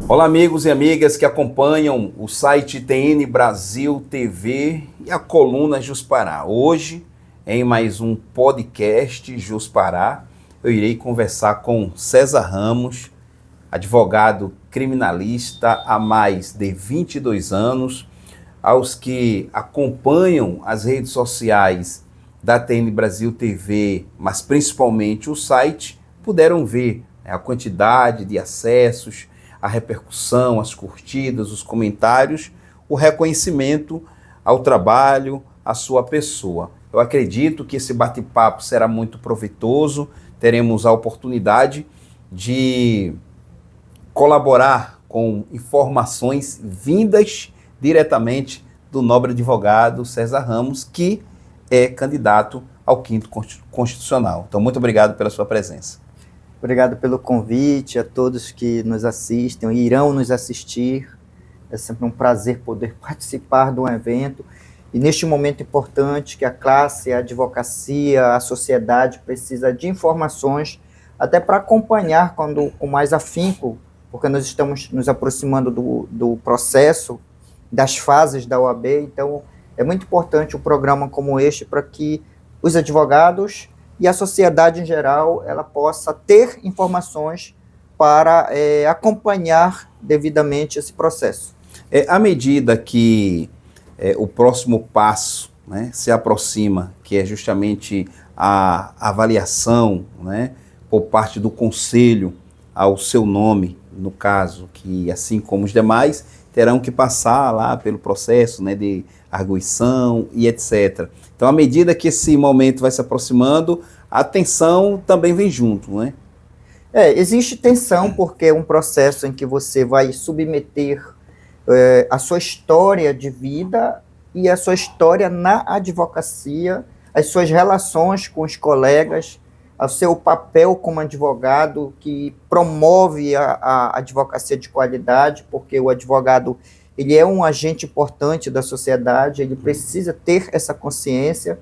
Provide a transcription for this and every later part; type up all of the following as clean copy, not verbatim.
Olá, amigos e amigas que acompanham o site TN Brasil TV e a coluna Juspará. Hoje, em mais um podcast Juspará, eu irei conversar com César Ramos, advogado criminalista há mais de 22 anos. Aos que acompanham as redes sociais da TN Brasil TV, mas principalmente o site, puderam ver a quantidade de acessos, a repercussão, as curtidas, os comentários, o reconhecimento ao trabalho, à sua pessoa. Eu acredito que esse bate-papo será muito proveitoso, teremos a oportunidade de colaborar com informações vindas diretamente do nobre advogado César Ramos, que é candidato ao 5º Constitucional. Então, muito obrigado pela sua presença. Obrigado pelo convite, a todos que nos assistem e irão nos assistir. É sempre um prazer poder participar de um evento. E neste momento importante que a classe, a advocacia, a sociedade precisa de informações, até para acompanhar com mais afinco, porque nós estamos nos aproximando do processo, das fases da OAB. Então, é muito importante um programa como este para que os advogados e a sociedade em geral ela possa ter informações para acompanhar devidamente esse processo. À medida que o próximo passo, né, se aproxima, que é justamente a avaliação, né, por parte do Conselho ao seu nome, no caso, que assim como os demais, terão que passar lá pelo processo, né, de arguição e etc. Então, à medida que esse momento vai se aproximando, a tensão também vem junto, né? Existe tensão porque é um processo em que você vai submeter a sua história de vida e a sua história na advocacia, as suas relações com os colegas, ao seu papel como advogado que promove a advocacia de qualidade, porque o advogado ele é um agente importante da sociedade, ele precisa ter essa consciência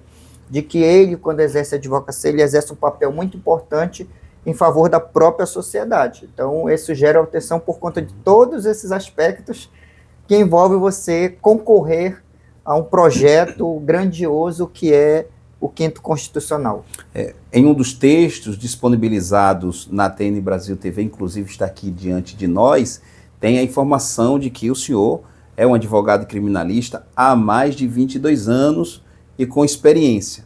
de que ele, quando exerce a advocacia, ele exerce um papel muito importante em favor da própria sociedade. Então, isso gera atenção por conta de todos esses aspectos que envolvem você concorrer a um projeto grandioso que é o 5º Constitucional. Em um dos textos disponibilizados na TN Brasil TV, inclusive está aqui diante de nós, tem a informação de que o senhor é um advogado criminalista há mais de 22 anos e com experiência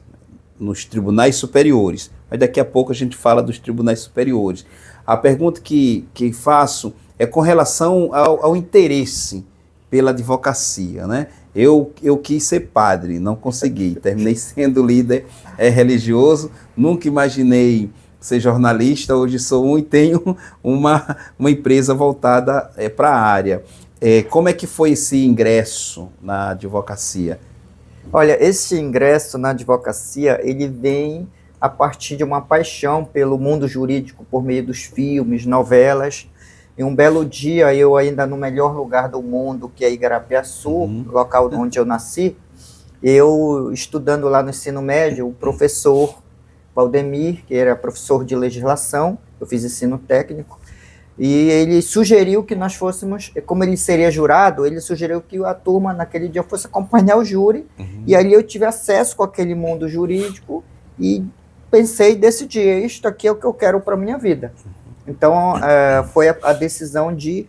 nos tribunais superiores. Mas daqui a pouco a gente fala dos tribunais superiores. A pergunta que faço é com relação ao interesse pela advocacia, né? Eu quis ser padre, não consegui, terminei sendo líder religioso, nunca imaginei ser jornalista, hoje sou um e tenho uma empresa voltada para a área. Como é que foi esse ingresso na advocacia? Olha, esse ingresso na advocacia, ele vem a partir de uma paixão pelo mundo jurídico por meio dos filmes, novelas. E um belo dia, eu ainda no melhor lugar do mundo, que é Igarapiaçu, local onde eu nasci, eu estudando lá no ensino médio, o professor Valdemir, que era professor de legislação, eu fiz ensino técnico, e ele sugeriu que nós fôssemos, como ele seria jurado, ele sugeriu que a turma naquele dia fosse acompanhar o júri, e ali eu tive acesso com aquele mundo jurídico, e pensei, decidi, isto aqui é o que eu quero para a minha vida. Então, foi a decisão de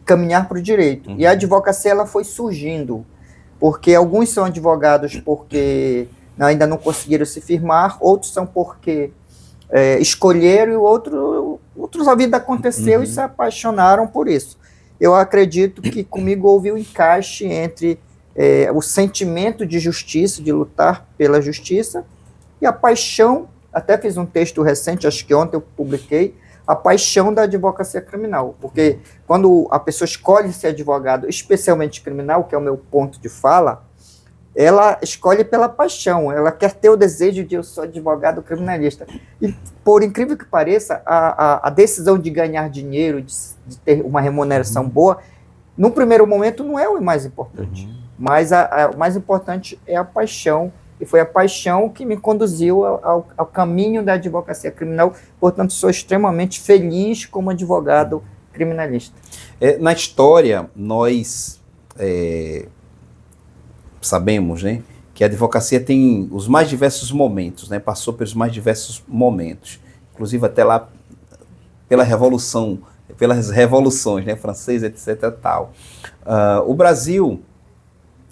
caminhar para o direito. E a advocacia ela foi surgindo, porque alguns são advogados porque ainda não conseguiram se firmar, outros são porque escolheram, e outros a vida aconteceu e se apaixonaram por isso. Eu acredito que comigo houve um encaixe entre o sentimento de justiça, de lutar pela justiça, e a paixão, até fiz um texto recente, acho que ontem eu publiquei, a paixão da advocacia criminal, porque quando a pessoa escolhe ser advogado, especialmente criminal, que é o meu ponto de fala, ela escolhe pela paixão, ela quer ter o desejo de eu sou advogado criminalista. E, por incrível que pareça, a decisão de ganhar dinheiro, de ter uma remuneração boa, no primeiro momento não é o mais importante, mas o mais importante é a paixão, e foi a paixão que me conduziu ao caminho da advocacia criminal. Portanto, sou extremamente feliz como advogado criminalista. Na história, nós sabemos, né, que a advocacia tem os mais diversos momentos, né, passou pelos mais diversos momentos, inclusive até lá pelas revoluções, né, francesa, etc. Tal. O Brasil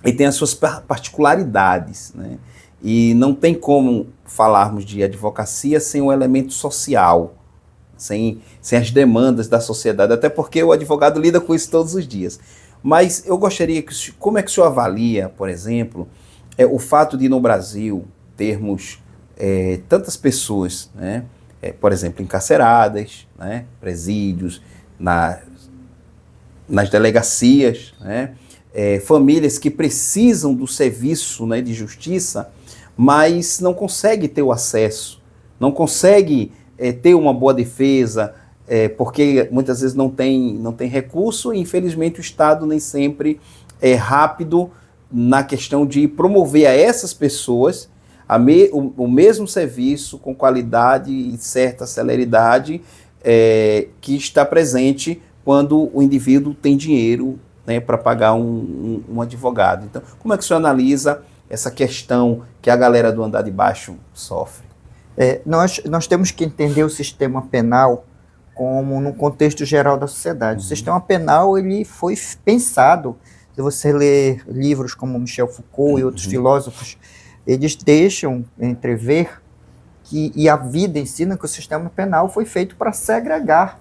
ele tem as suas particularidades, né, e não tem como falarmos de advocacia sem o elemento social, sem as demandas da sociedade, até porque o advogado lida com isso todos os dias. Mas eu gostaria que, como é que o senhor avalia, por exemplo, o fato de no Brasil termos tantas pessoas, né, por exemplo, encarceradas, né, presídios, nas delegacias, né, famílias que precisam do serviço, né, de justiça, mas não conseguem ter o acesso, não conseguem ter uma boa defesa, porque muitas vezes não tem recurso e infelizmente o Estado nem sempre é rápido na questão de promover a essas pessoas o mesmo serviço com qualidade e certa celeridade que está presente quando o indivíduo tem dinheiro, né, para pagar um advogado. Então, como é que o senhor analisa essa questão que a galera do andar de baixo sofre? Nós temos que entender o sistema penal como no contexto geral da sociedade. O sistema penal ele foi pensado, se você ler livros como Michel Foucault e outros filósofos, eles deixam entrever e a vida ensina que o sistema penal foi feito para segregar,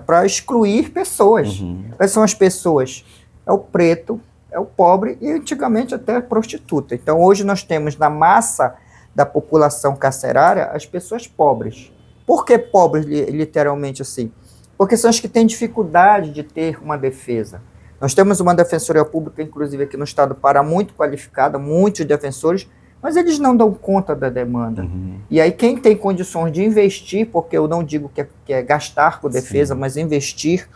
para excluir pessoas. Quais são as pessoas? É o preto, é o pobre e antigamente até a prostituta. Então hoje nós temos na massa da população carcerária as pessoas pobres. Por que pobres, literalmente assim? Porque são as que têm dificuldade de ter uma defesa. Nós temos uma defensoria pública, inclusive aqui no estado do Pará, muito qualificada, muitos defensores, mas eles não dão conta da demanda. E aí quem tem condições de investir, porque eu não digo que é gastar com defesa, mas investir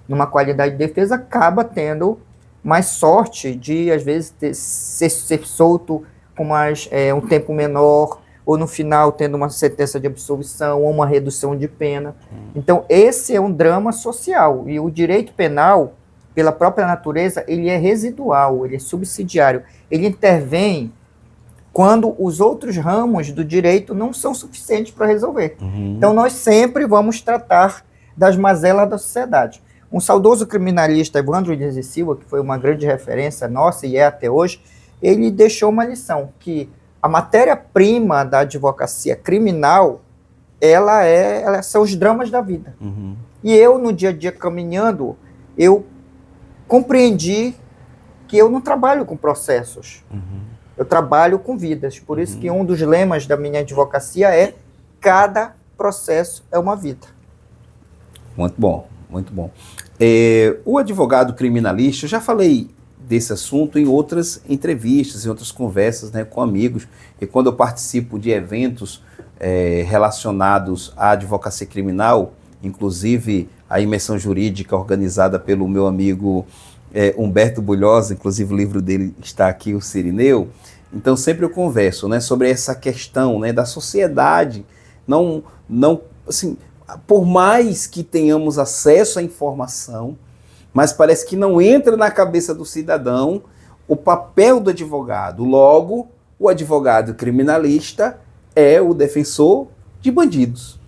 numa qualidade de defesa, acaba tendo mais sorte de, às vezes, ser solto com um tempo menor, ou no final tendo uma sentença de absolvição, ou uma redução de pena. Então, esse é um drama social, e o direito penal, pela própria natureza, ele é residual, ele é subsidiário, ele intervém quando os outros ramos do direito não são suficientes para resolver. Então, nós sempre vamos tratar das mazelas da sociedade. Um saudoso criminalista, Evandro Dias e Silva, que foi uma grande referência nossa e é até hoje, ele deixou uma lição, que a matéria-prima da advocacia criminal, ela são os dramas da vida. E eu, no dia a dia, caminhando, eu compreendi que eu não trabalho com processos, eu trabalho com vidas. Por isso que um dos lemas da minha advocacia é: cada processo é uma vida. Muito bom, muito bom. O advogado criminalista, eu já falei desse assunto em outras entrevistas, em outras conversas, né, com amigos, e quando eu participo de eventos relacionados à advocacia criminal, inclusive a imersão jurídica organizada pelo meu amigo Humberto Bulhosa, inclusive o livro dele está aqui, o Cirineu. Então sempre eu converso, né, sobre essa questão, né, da sociedade, não, assim, por mais que tenhamos acesso à informação, mas parece que não entra na cabeça do cidadão o papel do advogado. Logo, o advogado criminalista é o defensor de bandidos.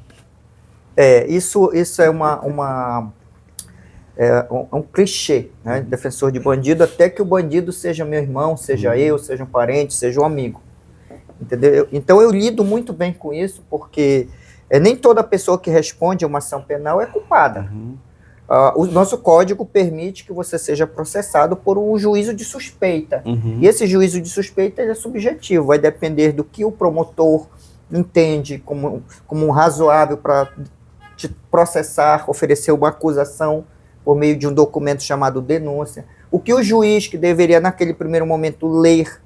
Isso é um clichê, né? Defensor de bandido, até que o bandido seja meu irmão, seja eu, seja um parente, seja um amigo. Entendeu? Então eu lido muito bem com isso, porque nem toda pessoa que responde a uma ação penal é culpada. O nosso código permite que você seja processado por um juízo de suspeita. E esse juízo de suspeita é subjetivo, vai depender do que o promotor entende como um razoável para te processar, oferecer uma acusação por meio de um documento chamado denúncia. O que o juiz, que deveria naquele primeiro momento ler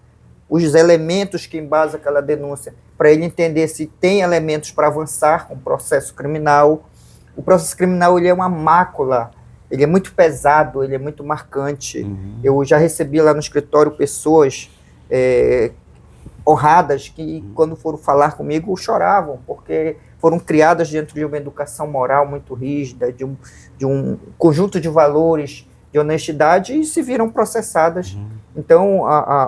os elementos que embasam aquela denúncia, para ele entender se tem elementos para avançar com o processo criminal. O processo criminal, ele é uma mácula, ele é muito pesado, ele é muito marcante. Eu já recebi lá no escritório pessoas honradas que, quando foram falar comigo, choravam, porque foram criadas dentro de uma educação moral muito rígida, de um conjunto de valores de honestidade, e se viram processadas. Então,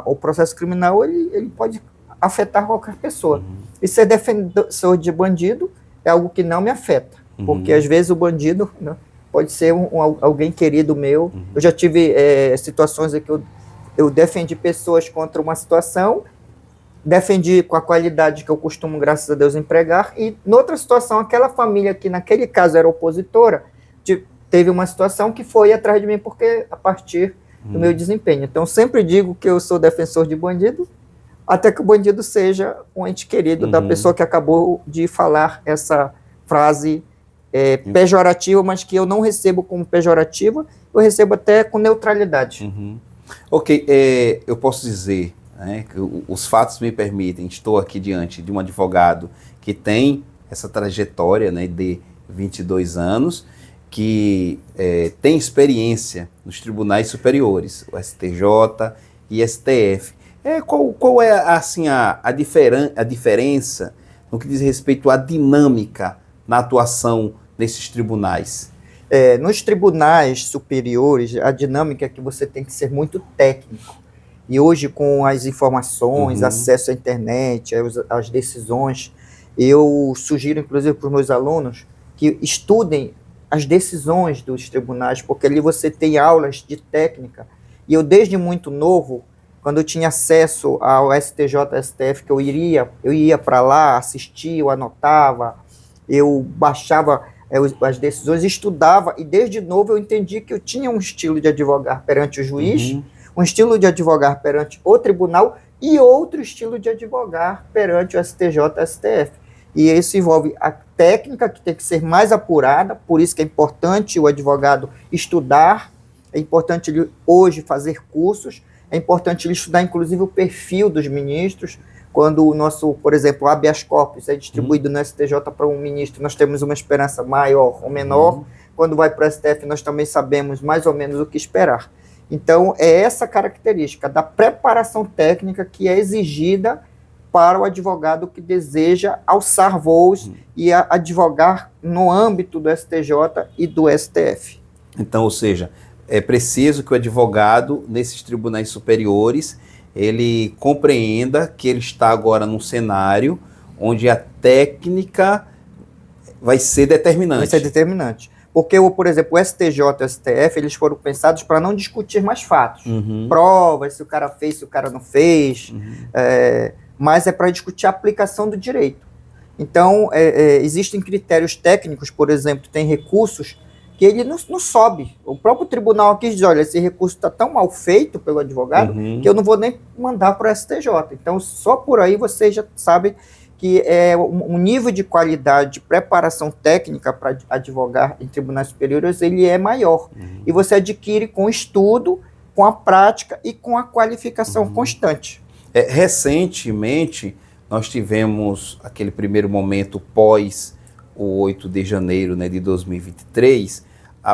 o processo criminal ele pode afetar qualquer pessoa. E ser defensor de bandido é algo que não me afeta, porque às vezes o bandido, né, pode ser alguém querido meu. Eu já tive situações em que eu defendi pessoas contra uma situação, defendi com a qualidade que eu costumo, graças a Deus, empregar, e noutra situação, aquela família que naquele caso era opositora, teve uma situação que foi atrás de mim porque a partir do meu desempenho. Então, sempre digo que eu sou defensor de bandido, até que o bandido seja um ente querido da pessoa que acabou de falar essa frase pejorativa, mas que eu não recebo como pejorativa, eu recebo até com neutralidade. Ok, eu posso dizer, né, que os fatos me permitem, estou aqui diante de um advogado que tem essa trajetória, né, de 22 anos, que tem experiência nos tribunais superiores, o STJ e STF. Qual é assim, a diferença no que diz respeito à dinâmica na atuação nesses tribunais? Nos tribunais superiores, a dinâmica é que você tem que ser muito técnico. E hoje, com as informações, acesso à internet, as decisões, eu sugiro, inclusive, para os meus alunos que estudem as decisões dos tribunais, porque ali você tem aulas de técnica. E eu, desde muito novo, quando eu tinha acesso ao STJ, STF, que eu ia para lá, assistia, eu anotava, eu baixava as decisões, estudava, e desde novo eu entendi que eu tinha um estilo de advogar perante o juiz, um estilo de advogar perante o tribunal e outro estilo de advogar perante o STJ, STF. E isso envolve a técnica, que tem que ser mais apurada, por isso que é importante o advogado estudar, é importante ele hoje fazer cursos, é importante ele estudar, inclusive, o perfil dos ministros. Quando o nosso, por exemplo, habeas corpus é distribuído no STJ para um ministro, nós temos uma esperança maior ou menor. Quando vai para o STF, nós também sabemos mais ou menos o que esperar. Então, é essa característica da preparação técnica que é exigida para o advogado que deseja alçar voos e advogar no âmbito do STJ e do STF. Então, ou seja, é preciso que o advogado, nesses tribunais superiores, ele compreenda que ele está agora num cenário onde a técnica vai ser determinante. Vai ser determinante. Porque, por exemplo, o STJ e o STF, eles foram pensados para não discutir mais fatos. Provas, se o cara fez, se o cara não fez, mas é para discutir a aplicação do direito. Então, existem critérios técnicos, por exemplo, tem recursos que ele não sobe. O próprio tribunal aqui diz, olha, esse recurso está tão mal feito pelo advogado que eu não vou nem mandar para o STJ. Então, só por aí você já sabe que um nível de qualidade, de preparação técnica para advogar em tribunais superiores, ele é maior. E você adquire com estudo, com a prática e com a qualificação constante. Recentemente, nós tivemos aquele primeiro momento pós o 8 de janeiro, né, de 2023,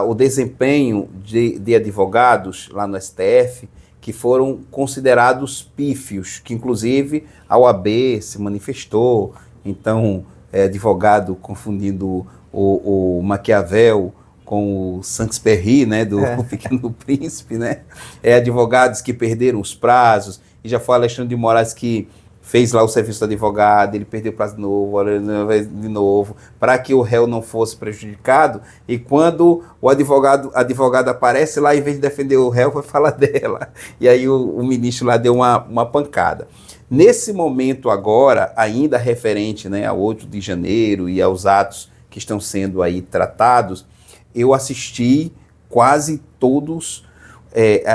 o desempenho de advogados lá no STF que foram considerados pífios, que inclusive a OAB se manifestou. Então, advogado confundindo o Maquiavel com o Saint-Exupéry, né, do Pequeno Príncipe, né? Advogados que perderam os prazos, e já foi Alexandre de Moraes que fez lá o serviço do advogado, ele perdeu o prazo de novo, para que o réu não fosse prejudicado, e quando o advogado aparece lá, em vez de defender o réu, vai falar dela. E aí o ministro lá deu uma pancada. Nesse momento agora, ainda referente, né, a 8 de janeiro e aos atos que estão sendo aí tratados, eu assisti quase todos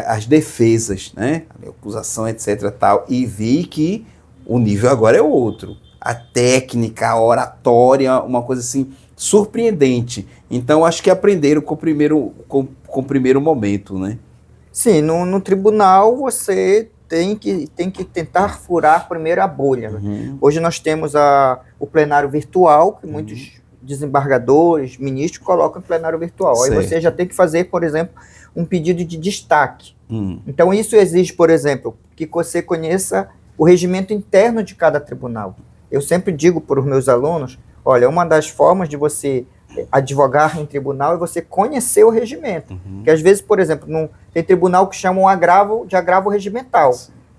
as defesas, né, a acusação, etc. tal, e vi que o nível agora é outro. A técnica, a oratória, uma coisa assim surpreendente. Então, acho que aprenderam com o primeiro momento, né? Sim, no tribunal você tem que tentar furar primeiro a bolha. Né? Hoje nós temos o plenário virtual, que muitos desembargadores, ministros colocam em plenário virtual. Certo. Aí você já tem que fazer, por exemplo, um pedido de destaque. Então, isso exige, por exemplo, que você conheça o regimento interno de cada tribunal. Eu sempre digo para os meus alunos, olha, uma das formas de você advogar em tribunal é você conhecer o regimento. Que às vezes, por exemplo, tem tribunal que chama um agravo de agravo regimental.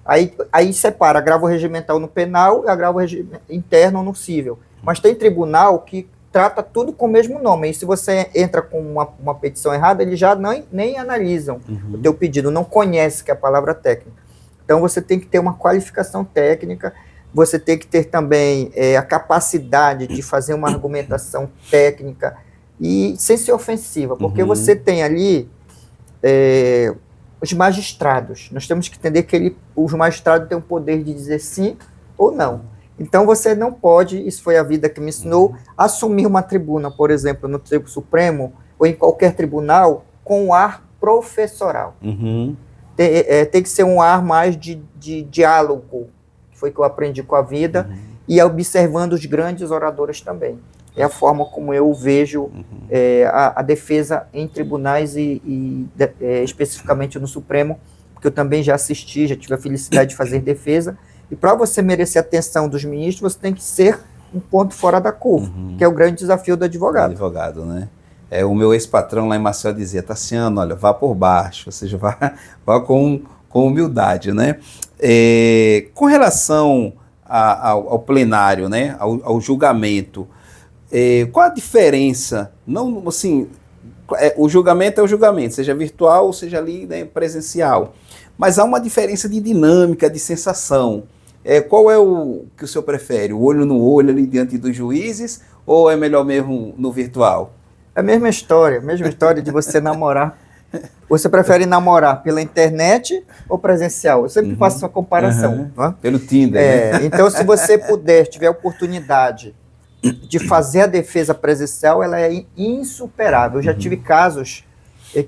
Aí separa agravo regimental no penal e agravo interno no civil. Mas tem tribunal que trata tudo com o mesmo nome. E se você entra com uma petição errada, eles já nem analisam o teu pedido, não conhece que é a palavra técnica. Então você tem que ter uma qualificação técnica, você tem que ter também a capacidade de fazer uma argumentação técnica e sem ser ofensiva, porque você tem ali os magistrados. Nós temos que entender que os magistrados têm o poder de dizer sim ou não. Então você não pode, isso foi a vida que me ensinou, assumir uma tribuna, por exemplo, no Tribunal Supremo ou em qualquer tribunal, com um ar professoral. Tem que ser um ar mais de diálogo, que foi que eu aprendi com a vida, e observando os grandes oradores também. É a forma como eu vejo a defesa em tribunais e especificamente no Supremo, porque eu também já assisti, já tive a felicidade de fazer defesa. E para você merecer a atenção dos ministros, você tem que ser um ponto fora da curva, que é o grande desafio do advogado. Advogado, né? O meu ex-patrão lá em Maceió dizia, Tassiano, olha, vá por baixo, ou seja, vá com humildade, né? Com relação ao plenário, né? Ao julgamento, qual a diferença? Não, assim, o julgamento é o julgamento, seja virtual ou seja ali, né, presencial. Mas há uma diferença de dinâmica, de sensação. Qual é o que o senhor prefere? O olho no olho ali diante dos juízes ou é melhor mesmo no virtual? É a mesma história de você namorar. Você prefere namorar pela internet ou presencial? Eu sempre faço essa comparação. Não é? Pelo Tinder. Né? Então, se você tiver a oportunidade de fazer a defesa presencial, ela é insuperável. Eu já tive casos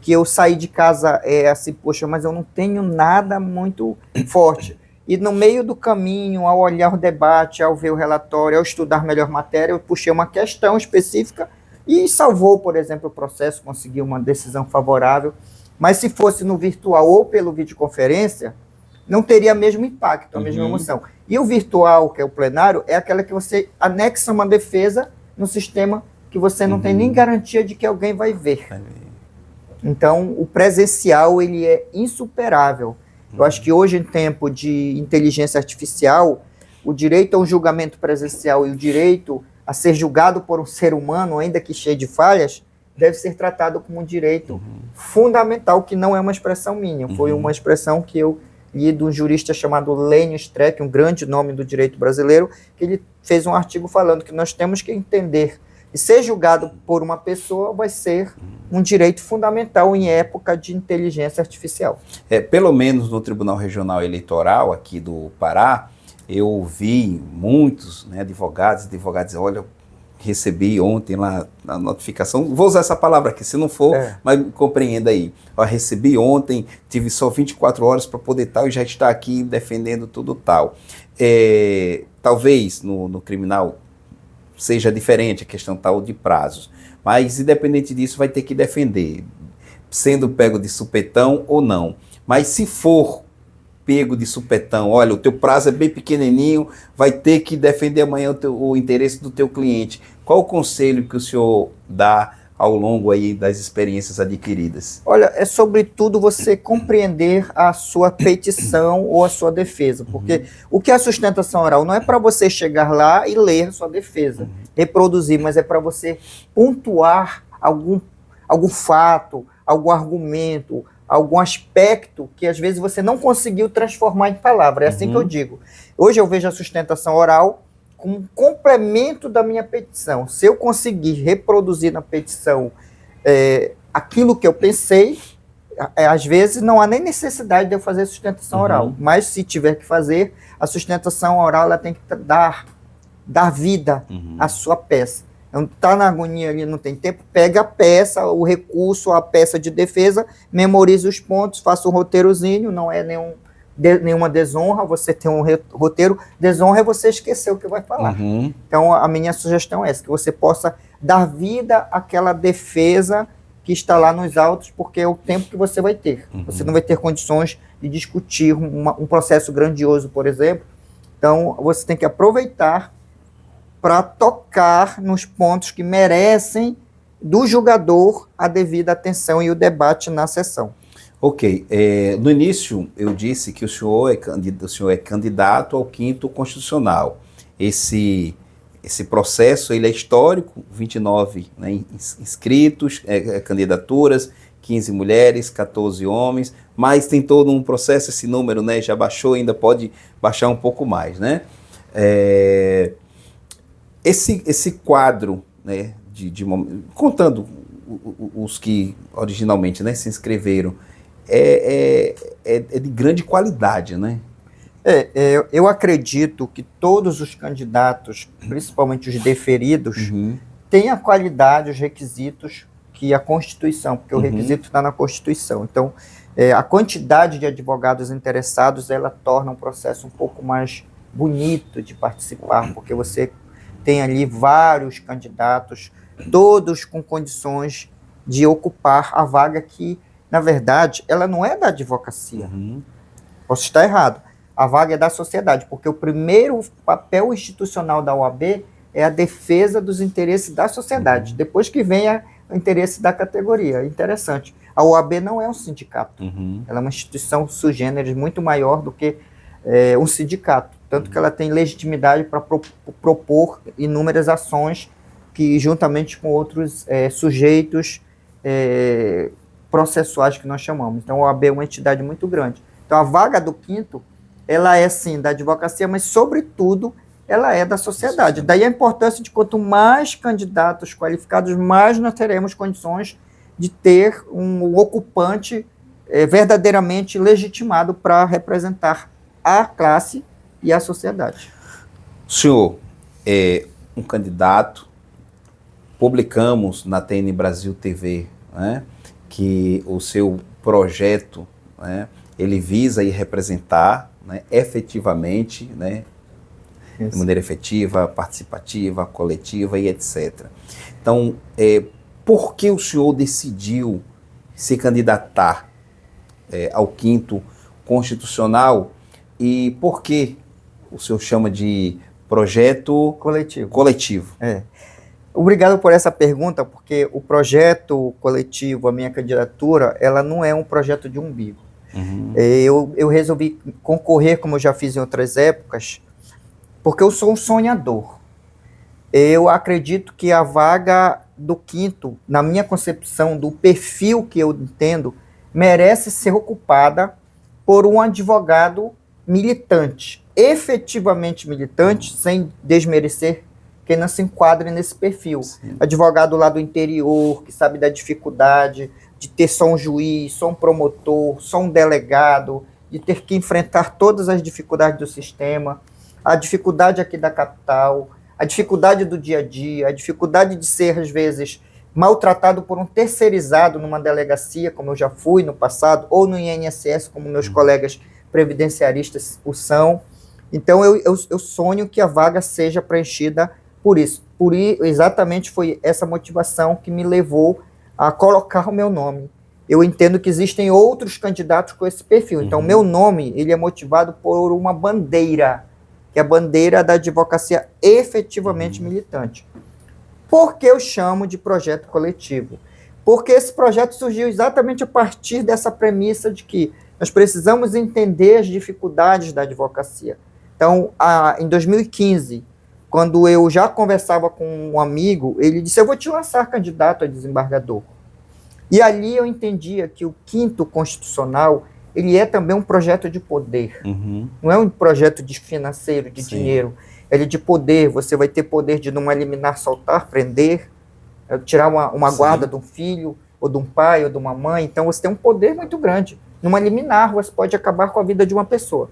que eu saí de casa assim, poxa, mas eu não tenho nada muito forte. E no meio do caminho, ao olhar o debate, ao ver o relatório, ao estudar melhor matéria, eu puxei uma questão específica e salvou, por exemplo, o processo, consegui uma decisão favorável. Mas se fosse no virtual ou pelo videoconferência, não teria o mesmo impacto, a mesma emoção. E o virtual, que é o plenário, é aquela que você anexa uma defesa no sistema que você não tem nem garantia de que alguém vai ver. Então, o presencial, ele é insuperável. Eu acho que hoje, em tempo de inteligência artificial, o direito a um julgamento presencial e o direito a ser julgado por um ser humano, ainda que cheio de falhas, deve ser tratado como um direito fundamental, que não é uma expressão minha. Foi uma expressão que eu li de um jurista chamado Lênio Streck, um grande nome do direito brasileiro, que ele fez um artigo falando que nós temos que entender que ser julgado por uma pessoa vai ser um direito fundamental em época de inteligência artificial. Pelo menos no Tribunal Regional Eleitoral aqui do Pará, eu ouvi muitos, né, advogados dizer, olha, recebi ontem lá a notificação, vou usar essa palavra aqui, se não for, mas compreenda aí. Recebi ontem, tive só 24 horas para poder tal e já está aqui defendendo tudo tal. Talvez no criminal seja diferente a questão tal de prazos, mas independente disso vai ter que defender, sendo pego de supetão ou não. Mas se for pego de supetão, olha, o teu prazo é bem pequenininho, vai ter que defender amanhã o interesse do teu cliente. Qual o conselho que o senhor dá ao longo aí das experiências adquiridas? Olha, é sobretudo você compreender a sua petição ou a sua defesa, porque o que é a sustentação oral não é para você chegar lá e ler a sua defesa, reproduzir, mas é para você pontuar algum fato, algum argumento, algum aspecto que às vezes você não conseguiu transformar em palavra. É assim que eu digo. Hoje eu vejo a sustentação oral como um complemento da minha petição. Se eu conseguir reproduzir na petição aquilo que eu pensei, às vezes não há nem necessidade de eu fazer sustentação oral, mas se tiver que fazer, a sustentação oral ela tem que dar vida à sua peça. Então, está na agonia ali, não tem tempo, pega a peça, o recurso, a peça de defesa, memoriza os pontos, faça um roteirozinho, não é nenhuma desonra, você tem um roteiro, desonra é você esquecer o que vai falar. Então, a minha sugestão é essa, que você possa dar vida àquela defesa que está lá nos autos, porque é o tempo que você vai ter. Você não vai ter condições de discutir um processo grandioso, por exemplo, Então, você tem que aproveitar para tocar nos pontos que merecem do julgador a devida atenção e o debate na sessão. Ok. No início, eu disse que o senhor é candidato ao 5º Constitucional. Esse processo ele é histórico, 29, né, inscritos, candidaturas, 15 mulheres, 14 homens, mas tem todo um processo, esse número, né, já baixou, ainda pode baixar um pouco mais, né? Esse quadro, né, contando os que originalmente, né, se inscreveram, é de grande qualidade, né? Eu acredito que todos os candidatos, principalmente os deferidos, têm a qualidade, os requisitos que a Constituição, porque o requisito está na Constituição. Então, a quantidade de advogados interessados, ela torna um processo um pouco mais bonito de participar, porque você tem ali vários candidatos, todos com condições de ocupar a vaga que, na verdade, ela não é da advocacia. Posso estar errado. A vaga é da sociedade, porque o primeiro papel institucional da OAB é a defesa dos interesses da sociedade, depois que vem o interesse da categoria. Interessante. A OAB não é um sindicato, ela é uma instituição sui generis muito maior do que um sindicato, tanto que ela tem legitimidade para propor inúmeras ações que, juntamente com outros sujeitos processuais que nós chamamos. Então, a OAB é uma entidade muito grande. Então, a vaga do 5º, ela é, sim, da advocacia, mas, sobretudo, ela é da sociedade. Daí a importância de quanto mais candidatos qualificados, mais nós teremos condições de ter um ocupante verdadeiramente legitimado para representar a classe e a sociedade. O senhor é um candidato, publicamos na TN Brasil TV, né, que o seu projeto, né, ele visa ir representar, né, efetivamente, né, de maneira efetiva, participativa, coletiva e etc. Então, por que o senhor decidiu se candidatar ao 5º Constitucional e por que o senhor chama de projeto coletivo? Obrigado por essa pergunta, porque o projeto coletivo, a minha candidatura, ela não é um projeto de umbigo. Eu resolvi concorrer, como eu já fiz em outras épocas, porque eu sou um sonhador. Eu acredito que a vaga do 5º, na minha concepção, do perfil que eu entendo, merece ser ocupada por um advogado militante, efetivamente militante, sem desmerecer quem não se enquadre nesse perfil. Sim. Advogado lá do interior, que sabe da dificuldade de ter só um juiz, só um promotor, só um delegado, de ter que enfrentar todas as dificuldades do sistema, a dificuldade aqui da capital, a dificuldade do dia a dia, a dificuldade de ser, às vezes, maltratado por um terceirizado numa delegacia, como eu já fui no passado, ou no INSS, como meus colegas previdenciaristas o são. Então, eu sonho que a vaga seja preenchida por isso. Exatamente foi essa motivação que me levou a colocar o meu nome. Eu entendo que existem outros candidatos com esse perfil. Então, meu nome ele é motivado por uma bandeira, que é a bandeira da advocacia efetivamente militante. Por que eu chamo de projeto coletivo? Porque esse projeto surgiu exatamente a partir dessa premissa de que nós precisamos entender as dificuldades da advocacia. Então, em 2015, quando eu já conversava com um amigo, ele disse, eu vou te lançar candidato a desembargador. E ali eu entendia que o 5º Constitucional, ele é também um projeto de poder. Não é um projeto de financeiro, de dinheiro. Ele é de poder. Você vai ter poder de, numa liminar, soltar, prender, tirar uma guarda de um filho, ou de um pai, ou de uma mãe. Então, você tem um poder muito grande. Numa liminar, você pode acabar com a vida de uma pessoa.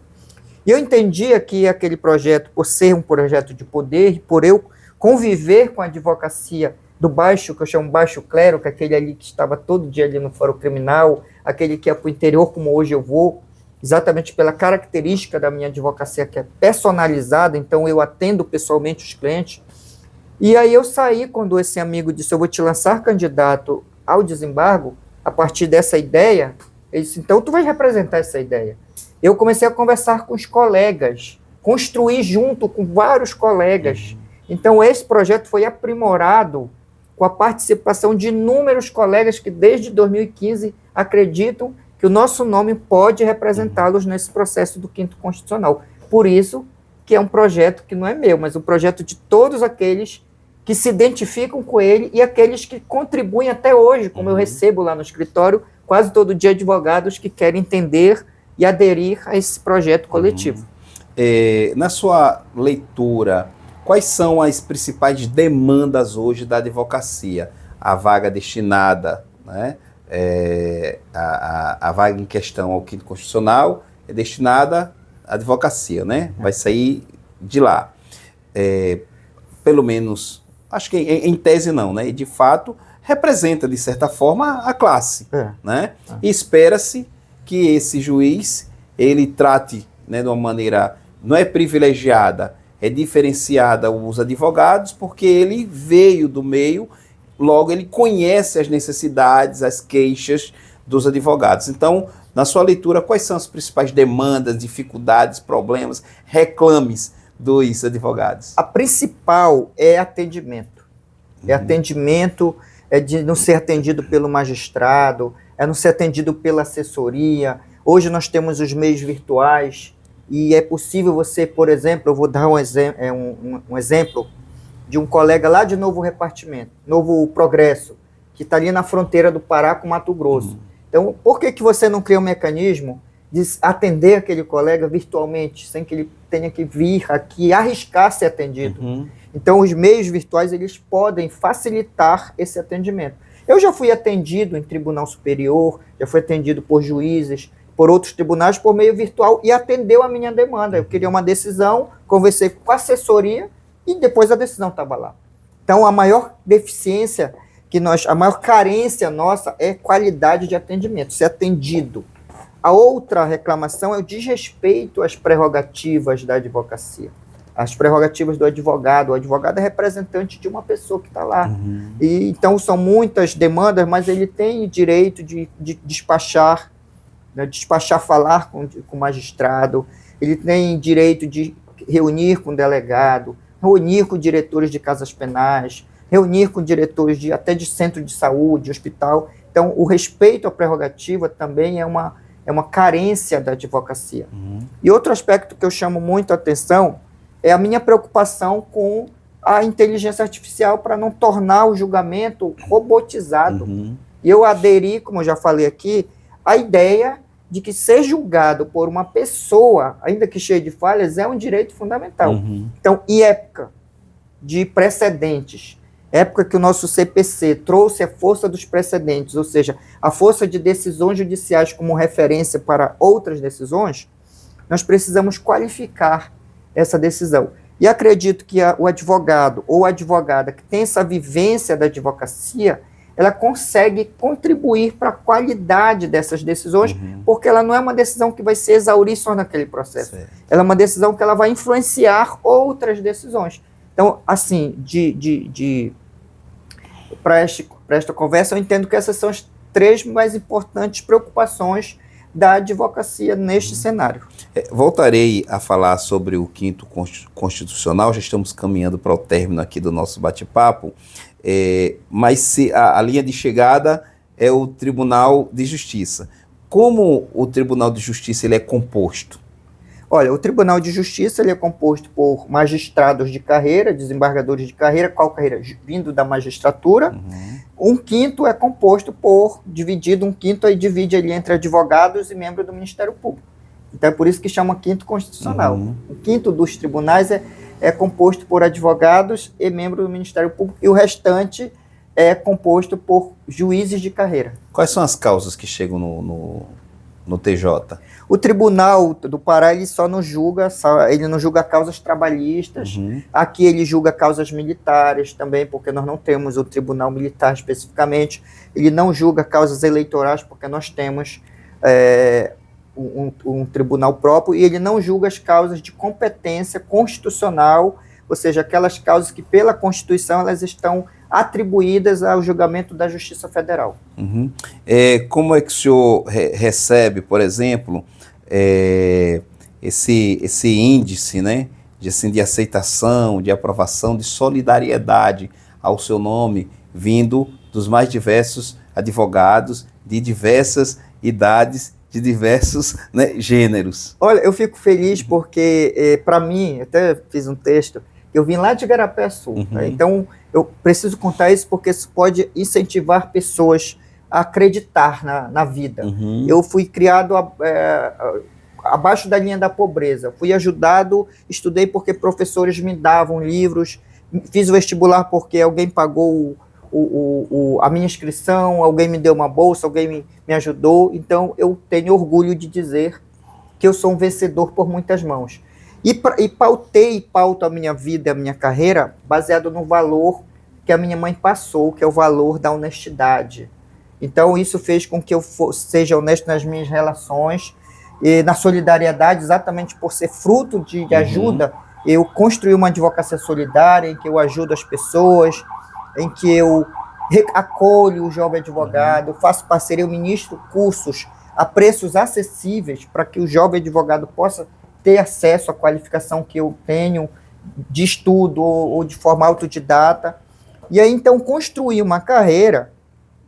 E eu entendia que aquele projeto, por ser um projeto de poder, por eu conviver com a advocacia do baixo, que eu chamo baixo clero, que é aquele ali que estava todo dia ali no fórum criminal, aquele que é para o interior, como hoje eu vou, exatamente pela característica da minha advocacia, que é personalizada, então eu atendo pessoalmente os clientes. E aí eu saí, quando esse amigo disse, eu vou te lançar candidato ao desembargo, a partir dessa ideia, ele disse, então tu vai representar essa ideia. Eu comecei a conversar com os colegas construir junto com vários colegas. Então, esse projeto foi aprimorado com a participação de inúmeros colegas que, desde 2015, acreditam que o nosso nome pode representá-los nesse processo do Quinto Constitucional. Por isso que é um projeto que não é meu, mas um projeto de todos aqueles que se identificam com ele e aqueles que contribuem até hoje, como eu recebo lá no escritório, quase todo dia advogados que querem entender e aderir a esse projeto coletivo. Na sua leitura, quais são as principais demandas hoje da advocacia? A vaga destinada, né, a vaga em questão ao Quinto Constitucional é destinada à advocacia, né? Vai sair de lá. Pelo menos, acho que em tese não, né? E de fato representa, de certa forma, a classe, né? E espera-se que esse juiz, ele trate, né, de uma maneira, não é privilegiada, é diferenciada os advogados, porque ele veio do meio, logo ele conhece as necessidades, as queixas dos advogados. Então, na sua leitura, quais são as principais demandas, dificuldades, problemas, reclames dos advogados? A principal é atendimento. É atendimento, é de não ser atendido pelo magistrado, é não ser atendido pela assessoria. Hoje nós temos os meios virtuais e é possível você, por exemplo, eu vou dar um exemplo de um colega lá de Novo Repartimento, Novo Progresso, que está ali na fronteira do Pará com Mato Grosso. Então, por que você não cria um mecanismo de atender aquele colega virtualmente, sem que ele tenha que vir aqui arriscar ser atendido? Então, os meios virtuais, eles podem facilitar esse atendimento. Eu já fui atendido em tribunal superior, já fui atendido por juízes, por outros tribunais, por meio virtual, e atendeu a minha demanda. Eu queria uma decisão, conversei com a assessoria, e depois a decisão estava lá. Então, a maior deficiência, a maior carência nossa é qualidade de atendimento, ser atendido. A outra reclamação é o desrespeito às prerrogativas da advocacia. As prerrogativas do advogado. O advogado é representante de uma pessoa que está lá. E, então, são muitas demandas, mas ele tem direito de despachar, né, falar com o magistrado, ele tem direito de reunir com o delegado, reunir com diretores de casas penais, reunir com diretores até de centro de saúde, hospital. Então, o respeito à prerrogativa também é uma carência da advocacia. E outro aspecto que eu chamo muito a atenção é a minha preocupação com a inteligência artificial para não tornar o julgamento robotizado. E eu aderi, como eu já falei aqui, à ideia de que ser julgado por uma pessoa, ainda que cheia de falhas, é um direito fundamental. Então, em época de precedentes, época que o nosso CPC trouxe a força dos precedentes, ou seja, a força de decisões judiciais como referência para outras decisões, nós precisamos qualificar essa decisão. E acredito que o advogado ou a advogada que tem essa vivência da advocacia, ela consegue contribuir para a qualidade dessas decisões, porque ela não é uma decisão que vai se exaurir só naquele processo. Ela é uma decisão que ela vai influenciar outras decisões. Então, assim, para esta conversa, eu entendo que essas são as 3 mais importantes preocupações da advocacia neste cenário. Voltarei a falar sobre o Quinto Constitucional, já estamos caminhando para o término aqui do nosso bate-papo, mas se a linha de chegada é o Tribunal de Justiça. Como o Tribunal de Justiça ele é composto? Olha, o Tribunal de Justiça ele é composto por magistrados de carreira, desembargadores de carreira, qual carreira? Vindo da magistratura. Um quinto é composto dividido, um quinto aí divide ali entre advogados e membros do Ministério Público. Então é por isso que chama Quinto Constitucional. O quinto dos tribunais é composto por advogados e membros do Ministério Público, e o restante é composto por juízes de carreira. Quais são as causas que chegam no TJ? O Tribunal do Pará, ele não julga causas trabalhistas. Aqui ele julga causas militares também, porque nós não temos o Tribunal Militar especificamente. Ele não julga causas eleitorais, porque nós temos um tribunal próprio, e ele não julga as causas de competência constitucional, ou seja, aquelas causas que pela Constituição elas estão atribuídas ao julgamento da Justiça Federal. Como é que o senhor recebe, por exemplo, esse índice, né, de aceitação, de aprovação, de solidariedade ao seu nome, vindo dos mais diversos advogados, de diversas idades, de diversos, né, gêneros. Olha, eu fico feliz porque, para mim, até fiz um texto, eu vim lá de Igarapé-Açu, né? Então eu preciso contar isso porque isso pode incentivar pessoas a acreditar na vida. Eu fui criado abaixo da linha da pobreza, fui ajudado, estudei porque professores me davam livros, fiz o vestibular porque alguém pagou a minha inscrição, alguém me deu uma bolsa, alguém me ajudou. Então eu tenho orgulho de dizer que eu sou um vencedor por muitas mãos. E pauto a minha vida, a minha carreira, baseado no valor que a minha mãe passou, que é o valor da honestidade. Então isso fez com que eu seja honesto nas minhas relações, e na solidariedade, exatamente por ser fruto de ajuda, eu construí uma advocacia solidária, em que eu ajudo as pessoas, em que eu acolho o jovem advogado, faço parceria, eu ministro cursos a preços acessíveis para que o jovem advogado possa ter acesso à qualificação que eu tenho de estudo ou de forma autodidata. E aí, então, construí uma carreira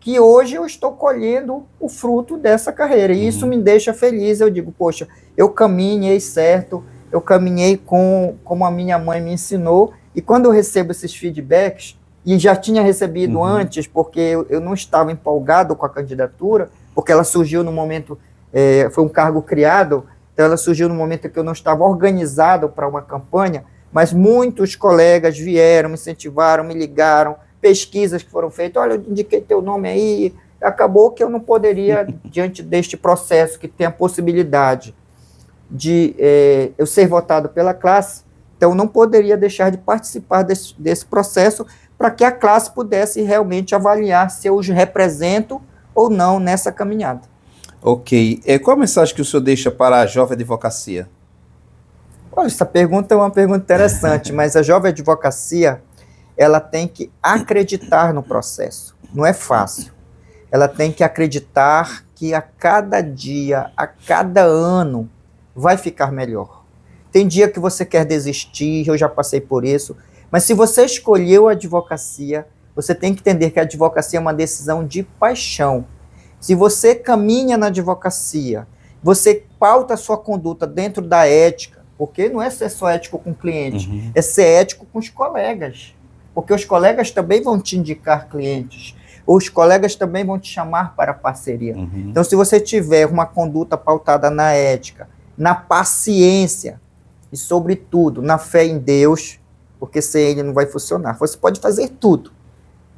que hoje eu estou colhendo o fruto dessa carreira. E isso me deixa feliz. Eu digo, poxa, eu caminhei certo, eu caminhei como a minha mãe me ensinou. E quando eu recebo esses feedbacks, e já tinha recebido antes, porque eu não estava empolgado com a candidatura, porque ela surgiu no momento, foi um cargo criado, então ela surgiu no momento que eu não estava organizado para uma campanha, mas muitos colegas vieram, me incentivaram, me ligaram, pesquisas que foram feitas, olha, eu indiquei teu nome aí, acabou que eu não poderia, diante deste processo que tem a possibilidade de eu ser votado pela classe, então não poderia deixar de participar desse processo para que a classe pudesse realmente avaliar se eu os represento ou não nessa caminhada. Ok. Qual a mensagem que o senhor deixa para a jovem advocacia? Olha, essa pergunta é uma pergunta interessante, mas a jovem advocacia, ela tem que acreditar no processo. Não é fácil. Ela tem que acreditar que a cada dia, a cada ano, vai ficar melhor. Tem dia que você quer desistir, eu já passei por isso, mas se você escolheu a advocacia, você tem que entender que a advocacia é uma decisão de paixão. Se você caminha na advocacia, você pauta a sua conduta dentro da ética, porque não é ser só ético com o cliente, é ser ético com os colegas. Porque os colegas também vão te indicar clientes, os colegas também vão te chamar para parceria. Então, se você tiver uma conduta pautada na ética, na paciência e, sobretudo, na fé em Deus, porque sem ele não vai funcionar. Você pode fazer tudo,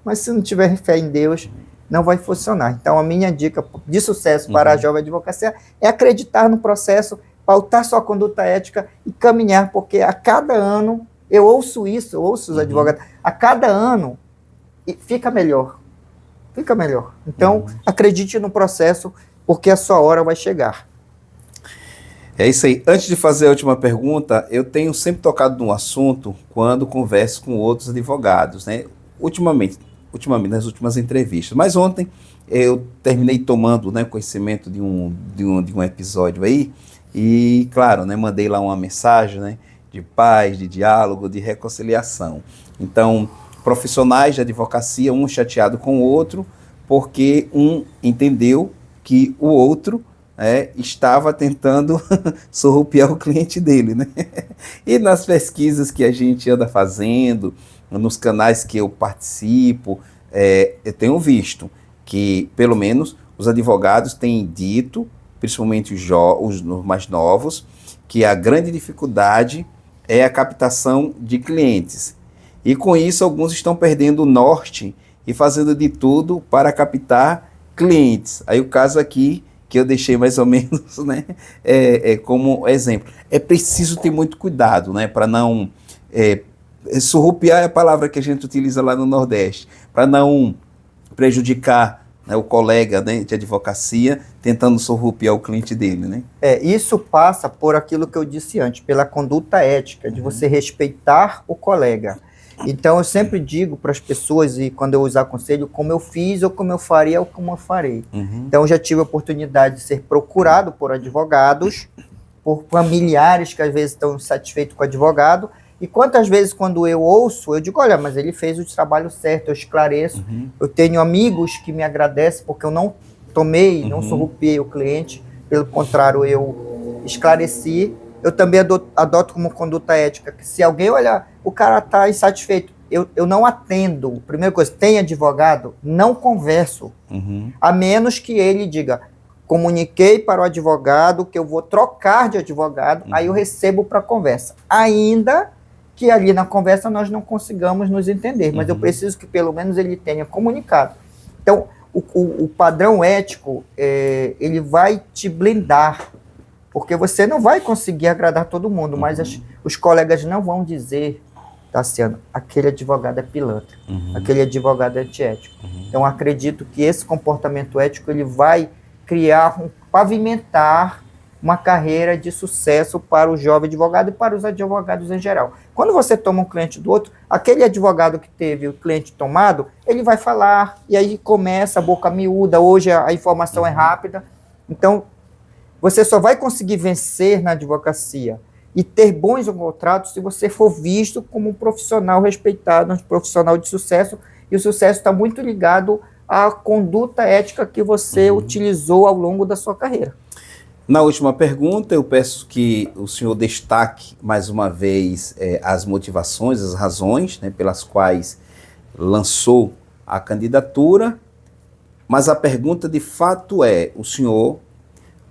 mas se não tiver fé em Deus, não vai funcionar. Então, a minha dica de sucesso para a jovem advocacia é acreditar no processo, pautar sua conduta ética e caminhar, porque a cada ano, eu ouço isso, eu ouço os advogados, a cada ano fica melhor. Fica melhor. Então, acredite no processo, porque a sua hora vai chegar. É isso aí. Antes de fazer a última pergunta, eu tenho sempre tocado num assunto quando converso com outros advogados, né? Ultimamente, nas últimas entrevistas. Mas ontem eu terminei tomando, né, conhecimento de um episódio aí e, claro, né, mandei lá uma mensagem, né, de paz, de diálogo, de reconciliação. Então, profissionais de advocacia, um chateado com o outro, porque um entendeu que o outro estava tentando surrupiar o cliente dele, né? E nas pesquisas que a gente anda fazendo, nos canais que eu participo, eu tenho visto que, pelo menos, os advogados têm dito, principalmente os mais novos, que a grande dificuldade é a captação de clientes. E com isso, alguns estão perdendo o norte e fazendo de tudo para captar clientes. Aí o caso aqui, que eu deixei mais ou menos, né, como exemplo. É preciso ter muito cuidado, né, para não... surrupiar é a palavra que a gente utiliza lá no Nordeste, para não prejudicar, né, o colega, né, de advocacia, tentando surrupiar o cliente dele, né? Isso passa por aquilo que eu disse antes, pela conduta ética, de você respeitar o colega. Então, eu sempre digo para as pessoas, e quando eu os aconselho, como eu fiz, ou como eu faria, ou como eu farei. Então, eu já tive a oportunidade de ser procurado por advogados, por familiares que às vezes estão insatisfeitos com o advogado. E quantas vezes, quando eu ouço, eu digo, olha, mas ele fez o trabalho certo, eu esclareço. Eu tenho amigos que me agradecem porque eu não tomei, não surrupiei o cliente, pelo contrário, eu esclareci. Eu também adoto como conduta ética que se alguém olhar, o cara está insatisfeito, eu não atendo. Primeira coisa, tem advogado? Não converso. A menos que ele diga, comuniquei para o advogado que eu vou trocar de advogado, aí eu recebo para conversa. Ainda que ali na conversa nós não consigamos nos entender, mas eu preciso que pelo menos ele tenha comunicado. Então, o padrão ético, ele vai te blindar, porque você não vai conseguir agradar todo mundo, mas os colegas não vão dizer, Tassiano, aquele advogado é pilantra, aquele advogado é antiético. Então, acredito que esse comportamento ético, ele vai criar, pavimentar uma carreira de sucesso para o jovem advogado e para os advogados em geral. Quando você toma um cliente do outro, aquele advogado que teve o cliente tomado, ele vai falar, e aí começa a boca miúda, hoje a informação é rápida. Então, você só vai conseguir vencer na advocacia e ter bons contratos se você for visto como um profissional respeitado, um profissional de sucesso, e o sucesso está muito ligado à conduta ética que você utilizou ao longo da sua carreira. Na última pergunta, eu peço que o senhor destaque mais uma vez as motivações, as razões, né, pelas quais lançou a candidatura, mas a pergunta de fato é, o senhor,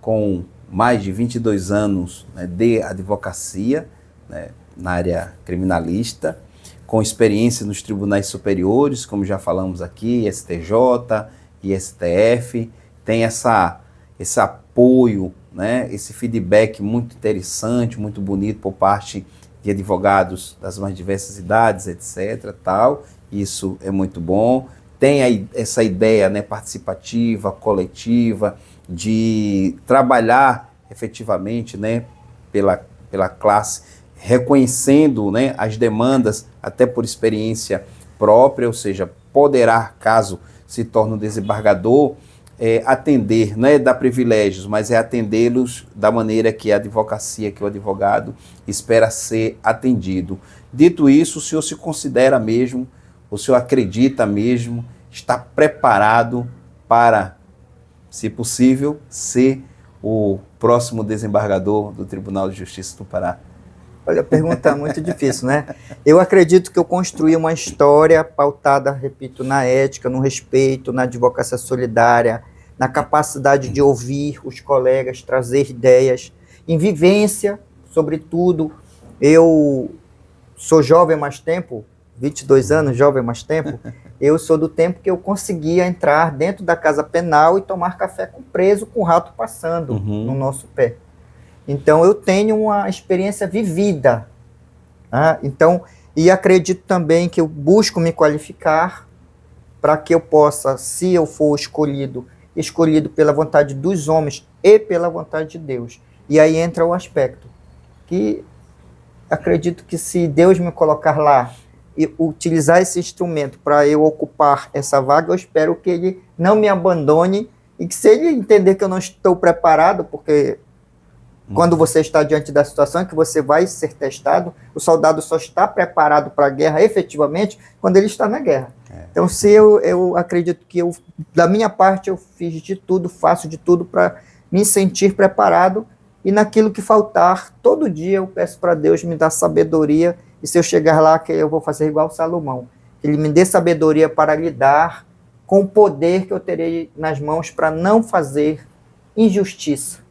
com mais de 22 anos, né, de advocacia, né, na área criminalista, com experiência nos tribunais superiores, como já falamos aqui, STJ e STF, tem esse apoio, né, esse feedback muito interessante, muito bonito por parte de advogados das mais diversas idades, etc. Tal. Isso é muito bom. Tem essa ideia, né, participativa, coletiva, de trabalhar efetivamente, né, pela classe, reconhecendo, né, as demandas, até por experiência própria, ou seja, poderá, caso se torne um desembargador, atender, não é dar privilégios, mas é atendê-los da maneira que a advocacia, que o advogado espera ser atendido. Dito isso, o senhor se considera mesmo, o senhor acredita mesmo, está preparado para, se possível, ser o próximo desembargador do Tribunal de Justiça do Pará? Olha, a pergunta é muito difícil, né? Eu acredito que eu construí uma história pautada, repito, na ética, no respeito, na advocacia solidária, na capacidade de ouvir os colegas, trazer ideias, em vivência, sobretudo. Eu sou jovem há mais tempo, 22 anos, jovem há mais tempo. Eu sou do tempo que eu conseguia entrar dentro da casa penal e tomar café com preso, com o rato passando no nosso pé. Então, eu tenho uma experiência vivida. Então, e acredito também que eu busco me qualificar para que eu possa, se eu for escolhido pela vontade dos homens e pela vontade de Deus. E aí entra o aspecto que acredito que se Deus me colocar lá e utilizar esse instrumento para eu ocupar essa vaga, eu espero que ele não me abandone e que se ele entender que eu não estou preparado, porque quando você está diante da situação em que você vai ser testado, o soldado só está preparado para a guerra efetivamente quando ele está na guerra. Então, se eu acredito que da minha parte, eu fiz de tudo, faço de tudo para me sentir preparado e naquilo que faltar, todo dia eu peço para Deus me dar sabedoria e se eu chegar lá, que eu vou fazer igual Salomão, que ele me dê sabedoria para lidar com o poder que eu terei nas mãos para não fazer injustiça.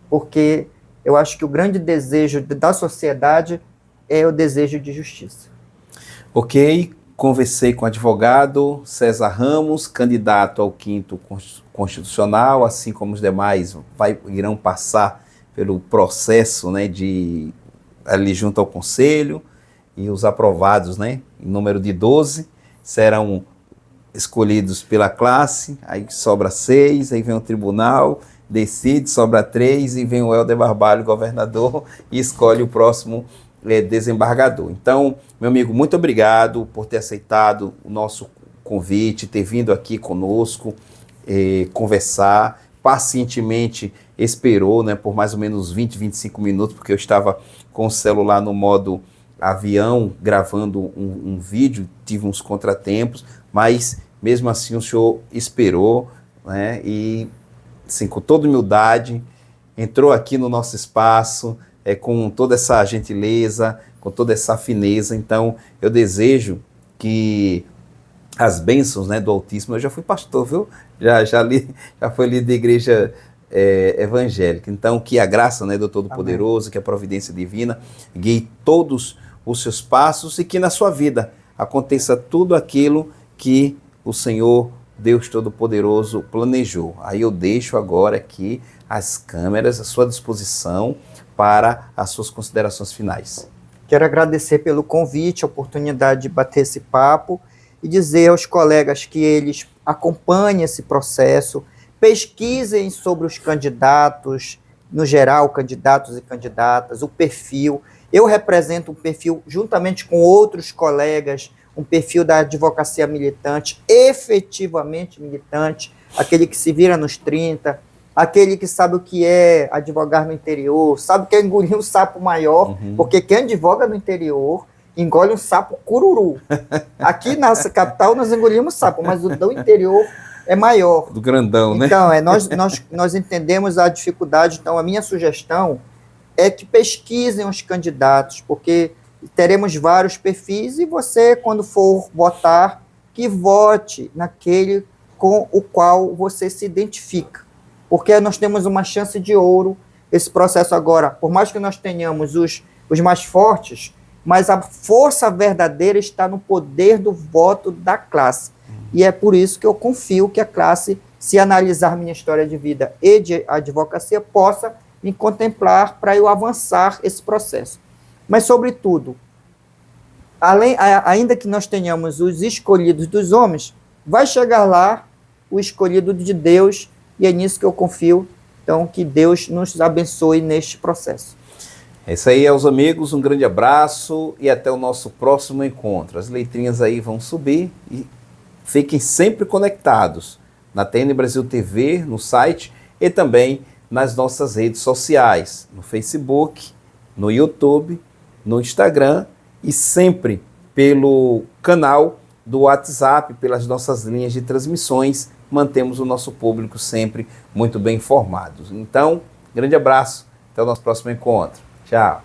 Porque eu acho que o grande desejo da sociedade é o desejo de justiça. Ok, conversei com o advogado César Ramos, candidato ao 5º Constitucional, assim como os demais irão passar pelo processo, né, ali junto ao Conselho, e os aprovados, né, em número de 12, serão escolhidos pela classe, aí sobra 6, aí vem o tribunal, decide, sobra 3 e vem o Helder Barbalho, governador, e escolhe o próximo desembargador. Então, meu amigo, muito obrigado por ter aceitado o nosso convite, ter vindo aqui conosco, conversar, pacientemente esperou, né, por mais ou menos 20, 25 minutos, porque eu estava com o celular no modo avião, gravando um vídeo, tive uns contratempos, mas mesmo assim o senhor esperou, né, e assim, com toda humildade, entrou aqui no nosso espaço, com toda essa gentileza, com toda essa fineza. Então, eu desejo que as bênçãos, né, do Altíssimo, eu já fui pastor, viu? Já fui líder de igreja evangélica. Então, que a graça, né, do Todo-Poderoso, que a providência divina guie todos os seus passos e que na sua vida aconteça tudo aquilo que o Senhor Deus Todo-Poderoso planejou. Aí eu deixo agora aqui as câmeras à sua disposição para as suas considerações finais. Quero agradecer pelo convite, a oportunidade de bater esse papo e dizer aos colegas que eles acompanhem esse processo, pesquisem sobre os candidatos, no geral, candidatos e candidatas, o perfil. Eu represento um perfil, juntamente com outros colegas, um perfil da advocacia militante, efetivamente militante, aquele que se vira nos 30, aquele que sabe o que é advogar no interior, sabe o que é engolir um sapo maior, porque quem advoga no interior engole um sapo cururu. Aqui na nossa capital nós engolimos sapo, mas o do interior é maior. Do grandão, né? Então, nós entendemos a dificuldade. Então, a minha sugestão é que pesquisem os candidatos, porque teremos vários perfis e você, quando for votar, que vote naquele com o qual você se identifica. Porque nós temos uma chance de ouro. Esse processo agora, por mais que nós tenhamos os mais fortes, mas a força verdadeira está no poder do voto da classe. E é por isso que eu confio que a classe, se analisar minha história de vida e de advocacia, possa me contemplar para eu avançar esse processo. Mas, sobretudo, ainda que nós tenhamos os escolhidos dos homens, vai chegar lá o escolhido de Deus, e é nisso que eu confio. Então, que Deus nos abençoe neste processo. É isso aí, aos amigos, um grande abraço e até o nosso próximo encontro. As letrinhas aí vão subir e fiquem sempre conectados na TN Brasil TV, no site e também nas nossas redes sociais, no Facebook, no YouTube, no Instagram e sempre pelo canal do WhatsApp, pelas nossas linhas de transmissões, mantemos o nosso público sempre muito bem informado. Então, grande abraço, até o nosso próximo encontro. Tchau.